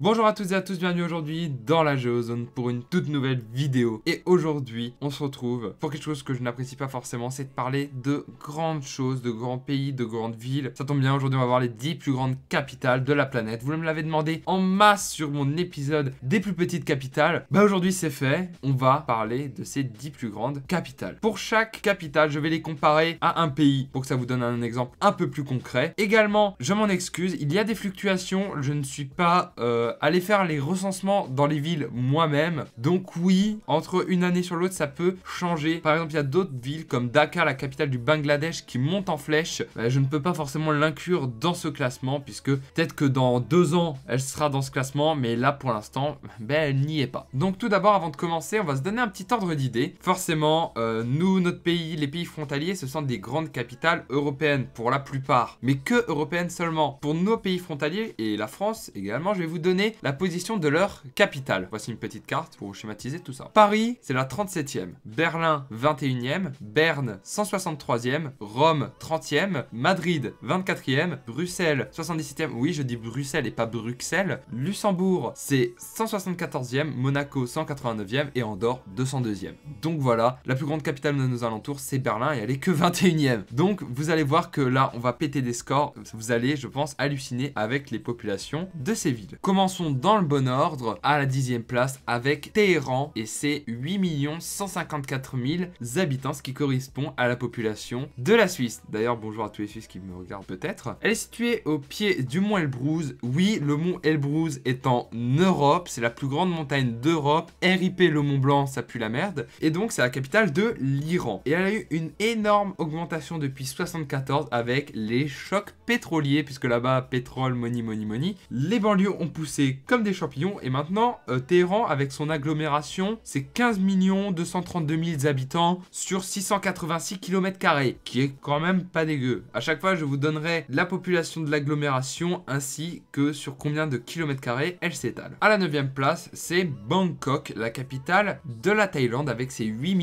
Bonjour à toutes et à tous, bienvenue aujourd'hui dans la Géozone pour une toute nouvelle vidéo. Et aujourd'hui, on se retrouve pour quelque chose que je n'apprécie pas forcément, c'est de parler de grandes choses, de grands pays, de grandes villes. Ça tombe bien, aujourd'hui on va voir les 10 plus grandes capitales de la planète. Vous me l'avez demandé en masse sur mon épisode des plus petites capitales. Bah aujourd'hui c'est fait, on va parler de ces 10 plus grandes capitales. Pour chaque capitale, je vais les comparer à un pays pour que ça vous donne un exemple un peu plus concret. Également, je m'en excuse, il y a des fluctuations, je ne suis pas... aller faire les recensements dans les villes moi-même. Donc oui, entre une année sur l'autre, ça peut changer. Par exemple, il y a d'autres villes comme Dhaka, la capitale du Bangladesh, qui monte en flèche. Je ne peux pas forcément l'inclure dans ce classement, puisque peut-être que dans 2 ans, elle sera dans ce classement, mais là, pour l'instant, elle n'y est pas. Donc tout d'abord, avant de commencer, on va se donner un petit ordre d'idée. Forcément, nous, notre pays, les pays frontaliers, ce sont des grandes capitales européennes, pour la plupart. Mais que européennes seulement. Pour nos pays frontaliers, et la France également, je vais vous donner la position de leur capitale. Voici une petite carte pour schématiser tout ça. Paris, c'est la 37e. Berlin, 21e. Berne, 163e. Rome, 30e. Madrid, 24e. Bruxelles, 77e. Oui, je dis Bruxelles et pas Bruxelles. Luxembourg, c'est 174e. Monaco, 189e. Et Andorre, 202e. Donc voilà, la plus grande capitale de nos alentours, c'est Berlin et elle est que 21e. Donc vous allez voir que là, on va péter des scores. Vous allez, je pense, halluciner avec les populations de ces villes. Commençons dans le bon ordre à la 10e place avec Téhéran et ses 8 154 000 habitants, ce qui correspond à la population de la Suisse. D'ailleurs, bonjour à tous les Suisses qui me regardent peut-être. Elle est située au pied du mont Elbrouz. Oui, le mont Elbrouz est en Europe, c'est la plus grande montagne d'Europe. RIP le Mont Blanc, ça pue la merde. Et donc, c'est la capitale de l'Iran. Et elle a eu une énorme augmentation depuis 1974 avec les chocs pétroliers, puisque là-bas, pétrole, money, money, money. Les banlieues ont poussé comme des champignons et maintenant Téhéran avec son agglomération c'est 15 232 000 habitants sur 686 km², qui est quand même pas dégueu. À chaque fois je vous donnerai la population de l'agglomération ainsi que sur combien de km² elle s'étale. À la 9e place c'est Bangkok, la capitale de la Thaïlande avec ses 8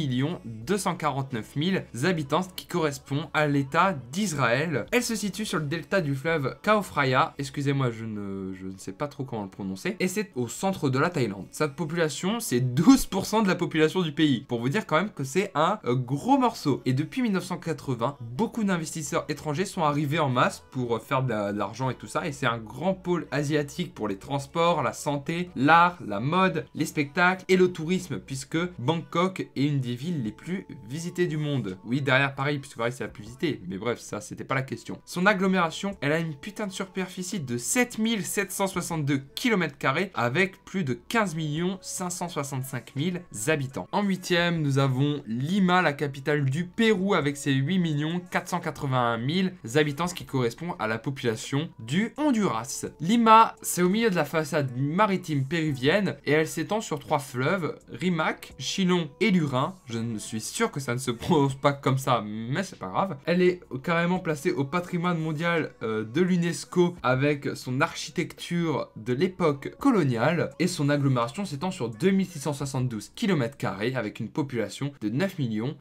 249 000 habitants, ce qui correspond à l'état d'Israël. Elle se situe sur le delta du fleuve Chao Phraya, excusez-moi je ne sais pas trop comment le prononcer, et c'est au centre de la Thaïlande. Sa population, c'est 12% de la population du pays, pour vous dire quand même que c'est un gros morceau. Et depuis 1980, beaucoup d'investisseurs étrangers sont arrivés en masse pour faire de l'argent et tout ça, et c'est un grand pôle asiatique pour les transports, la santé, l'art, la mode, les spectacles et le tourisme, puisque Bangkok est une des villes les plus visitées du monde. Oui, derrière Paris, puisque Paris c'est la plus visitée, mais bref, ça c'était pas la question. Son agglomération, elle a une putain de superficie de 7762 km² avec plus de 15 565 000 habitants. En 8e, nous avons Lima, la capitale du Pérou avec ses 8 481 000 habitants, ce qui correspond à la population du Honduras. Lima, c'est au milieu de la façade maritime péruvienne et elle s'étend sur 3 fleuves, Rimac, Chilon et Lurin. Je ne suis sûr que ça ne se prononce pas comme ça, mais c'est pas grave. Elle est carrément placée au patrimoine mondial de l'UNESCO avec son architecture de l'époque coloniale et son agglomération s'étend sur 2672 km² avec une population de 9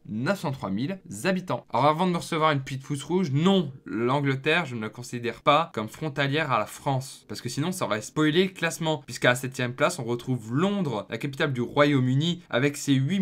903 000 habitants. Alors avant de me recevoir une petite pouce rouge, non, l'Angleterre je ne la considère pas comme frontalière à la France, parce que sinon ça aurait spoilé le classement, puisqu'à la 7e place on retrouve Londres, la capitale du Royaume-Uni avec ses 8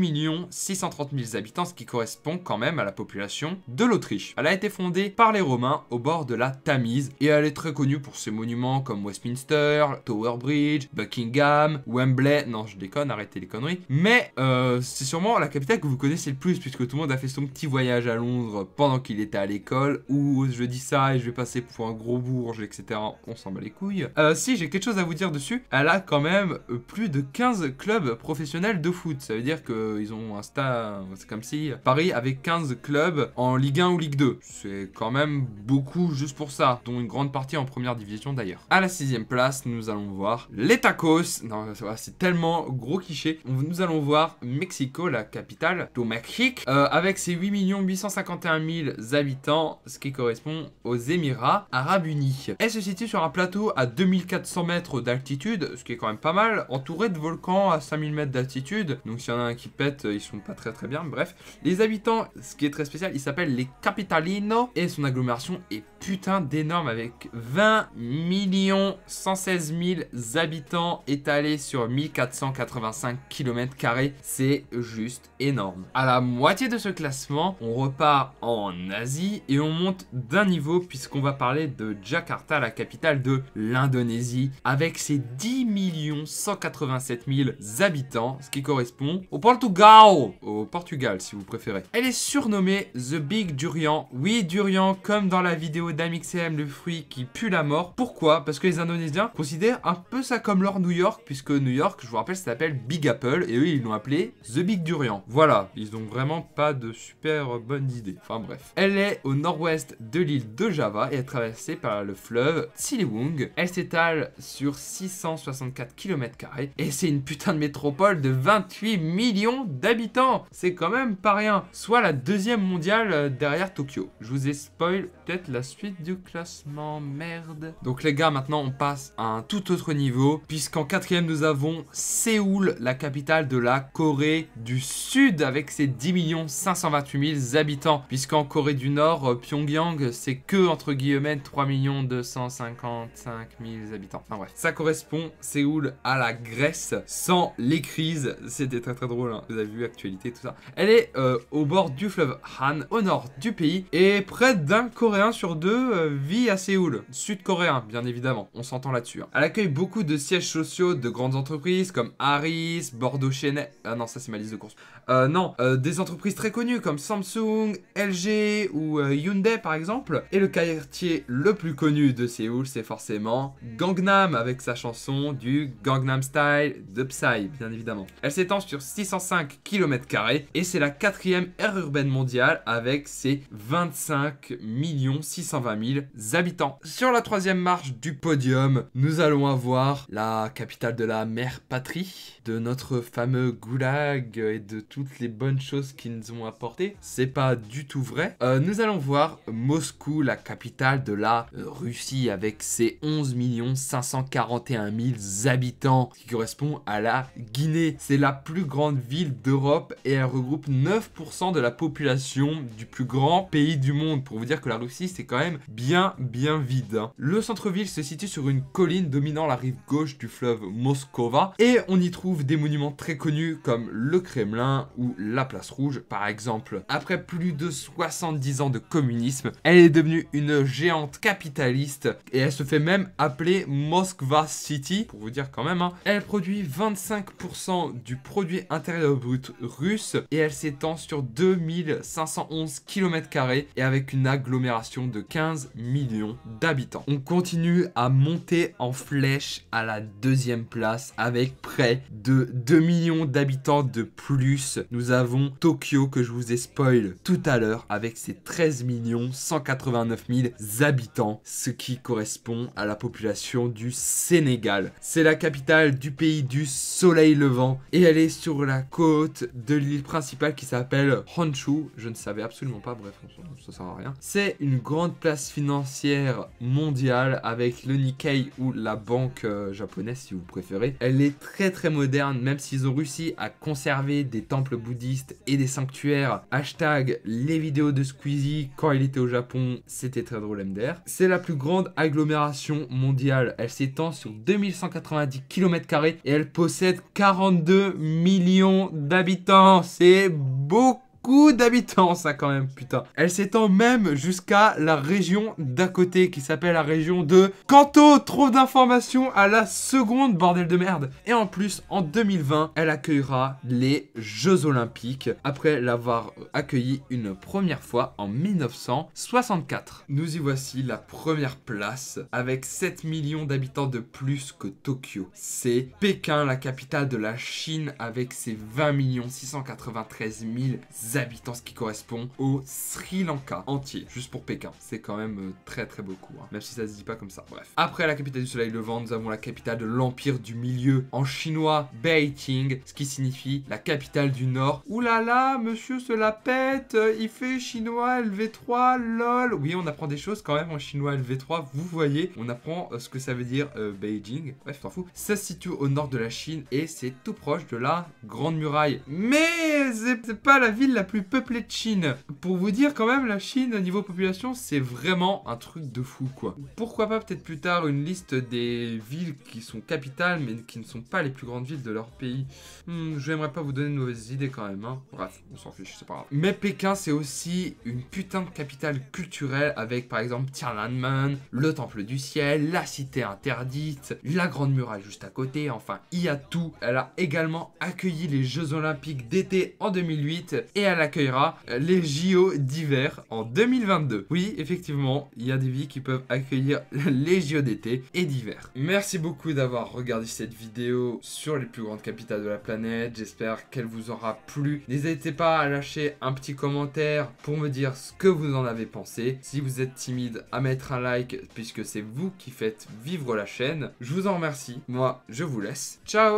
630 000 habitants, ce qui correspond quand même à la population de l'Autriche. Elle a été fondée par les Romains au bord de la Tamise et elle est très connue pour ses monuments comme Westminster, Tower Bridge, Buckingham, Wembley, non je déconne, arrêtez les conneries, mais c'est sûrement la capitale que vous connaissez le plus, puisque tout le monde a fait son petit voyage à Londres pendant qu'il était à l'école, ou je dis ça et je vais passer pour un gros bourge, etc. On s'en bat les couilles. Si, j'ai quelque chose à vous dire dessus, elle a quand même plus de 15 clubs professionnels de foot, ça veut dire qu'ils ont un stade, c'est comme si Paris avait 15 clubs en Ligue 1 ou Ligue 2, c'est quand même beaucoup juste pour ça, dont une grande partie en première division d'ailleurs. À la 6e place, nous allons voir les tacos. Non, c'est tellement gros cliché. Nous allons voir Mexico, la capitale du Mexique, avec ses 8 851 000 habitants, ce qui correspond aux Émirats Arabes Unis. Elle se situe sur un plateau à 2400 mètres d'altitude, ce qui est quand même pas mal, entouré de volcans à 5000 mètres d'altitude. Donc s'il y en a un qui pète, ils sont pas très bien. Bref, les habitants, ce qui est très spécial, ils s'appellent les Capitalinos et son agglomération est putain d'énorme avec 20 116 000 habitants étalés sur 1485 km². C'est juste énorme. À la moitié de ce classement, on repart en Asie et on monte d'un niveau puisqu'on va parler de Jakarta, la capitale de l'Indonésie, avec ses 10 187 000 habitants, ce qui correspond au Portugal si vous préférez. Elle est surnommée The Big Durian. Oui, durian comme dans la vidéo d'Amixem, le fruit qui pue la mort. Pourquoi? Parce que les Indonésiens considèrent un peu ça comme leur New York, puisque New York, je vous rappelle, ça s'appelle Big Apple, et eux, ils l'ont appelé The Big Durian. Voilà, ils ont vraiment pas de super bonnes idées. Enfin bref. Elle est au nord-ouest de l'île de Java et est traversée par le fleuve Ciliwung. Elle s'étale sur 664 km², et c'est une putain de métropole de 28 millions d'habitants. C'est quand même pas rien. Soit la deuxième mondiale derrière Tokyo. Je vous ai spoil peut-être la suite du classement, merde. Donc les gars, maintenant on passe à un tout autre niveau, puisqu'en quatrième nous avons Séoul, la capitale de la Corée du Sud, avec ses 10 528 000 habitants, puisqu'en Corée du Nord, Pyongyang, c'est que entre guillemets 3 255 000 habitants. Enfin bref, ça correspond, Séoul, à la Grèce, sans les crises. C'était très drôle, hein. Vous avez vu actualité, tout ça. Elle est au bord du fleuve Han, au nord du pays, et près d'un Coréen sur deux vit à Séoul. Sud-coréen, bien évidemment, on s'entend là-dessus. Hein. Elle accueille beaucoup de sièges sociaux de grandes entreprises comme Harris, Bordeaux Chanel. Ah non, ça c'est ma liste de courses. Des entreprises très connues comme Samsung, LG ou Hyundai par exemple. Et le quartier le plus connu de Séoul, c'est forcément Gangnam, avec sa chanson du Gangnam Style de Psy, bien évidemment. Elle s'étend sur 605 km² et c'est la 4e aire urbaine mondiale avec ses 25 620 000 habitants. Sur la 3e marche du podium, nous allons avoir la capitale de la mère patrie, de notre fameux goulag et de toutes les bonnes choses qu'ils nous ont apportées. C'est pas du tout vrai. Nous allons voir Moscou, la capitale de la Russie, avec ses 11 541 000 habitants, ce qui correspond à la Guinée. C'est la plus grande ville d'Europe et elle regroupe 9% de la population du plus grand pays du monde. Pour vous dire que la Russie, c'est quand même bien vide. Hein. Le centre-ville se situe sur une colline dominant la rive gauche du fleuve Moskova et on y trouve des monuments très connus comme le Kremlin ou la Place Rouge par exemple. Après plus de 70 ans de communisme, elle est devenue une géante capitaliste et elle se fait même appeler Moskva City, pour vous dire quand même. Hein. Elle produit 25% du produit intérieur brut russe et elle s'étend sur 2511 km² et avec une agglomération de 15 millions d'habitants. On continue à monter en flèche à la 2e place avec près de 2 millions d'habitants de plus. Nous avons Tokyo que je vous ai spoil tout à l'heure avec ses 13 189 000 habitants, ce qui correspond à la population du Sénégal. C'est la capitale du pays du soleil levant et elle est sur la côte de l'île principale qui s'appelle Honshu. Je ne savais absolument pas, bref, ça sert à rien. C'est une grande place financière mondiale avec le Nikkei ou la banque japonaise si vous préférez. Elle est très moderne, même s'ils ont réussi à conserver des temples bouddhistes et des sanctuaires. Hashtag les vidéos de Squeezie quand il était au Japon, c'était très drôle MDR. C'est la plus grande agglomération mondiale. Elle s'étend sur 2190 km² et elle possède 42 millions d'habitants. C'est beaucoup d'habitants ça quand même, putain. Elle s'étend même jusqu'à la région d'à côté qui s'appelle la région de Kanto. Trop d'informations à la seconde, bordel de merde. Et en plus, en 2020, elle accueillera les Jeux Olympiques après l'avoir accueilli une première fois en 1964. Nous y voici la première place avec 7 millions d'habitants de plus que Tokyo. C'est Pékin, la capitale de la Chine avec ses 20 693 000 habitants, ce qui correspond au Sri Lanka entier, juste pour Pékin. C'est quand même très beaucoup, hein, même si ça se dit pas comme ça. Bref. Après la capitale du soleil levant, nous avons la capitale de l'Empire du Milieu, en chinois Beijing, ce qui signifie la capitale du Nord. Ouh là là, monsieur se la pète, il fait chinois LV3, lol. Oui, on apprend des choses quand même en chinois LV3, vous voyez, on apprend ce que ça veut dire Beijing. Bref, t'en fous. Ça se situe au nord de la Chine et c'est tout proche de la Grande Muraille. Mais mais c'est pas la ville la plus peuplée de Chine. Pour vous dire quand même, la Chine, niveau population, c'est vraiment un truc de fou, quoi. Pourquoi pas peut-être plus tard une liste des villes qui sont capitales, mais qui ne sont pas les plus grandes villes de leur pays. Je n'aimerais pas vous donner de mauvaises idées quand même, hein. Bref, on s'en fiche, c'est pas grave. Mais Pékin, c'est aussi une putain de capitale culturelle avec par exemple Tiananmen, le Temple du Ciel, la Cité Interdite, la Grande Muraille juste à côté, enfin, il y a tout. Elle a également accueilli les Jeux Olympiques d'été en 2008 et elle accueillera les JO d'hiver en 2022. Oui, effectivement, il y a des villes qui peuvent accueillir les JO d'été et d'hiver. Merci beaucoup d'avoir regardé cette vidéo sur les plus grandes capitales de la planète. J'espère qu'elle vous aura plu. N'hésitez pas à lâcher un petit commentaire pour me dire ce que vous en avez pensé. Si vous êtes timide, à mettre un like puisque c'est vous qui faites vivre la chaîne. Je vous en remercie. Moi, je vous laisse. Ciao!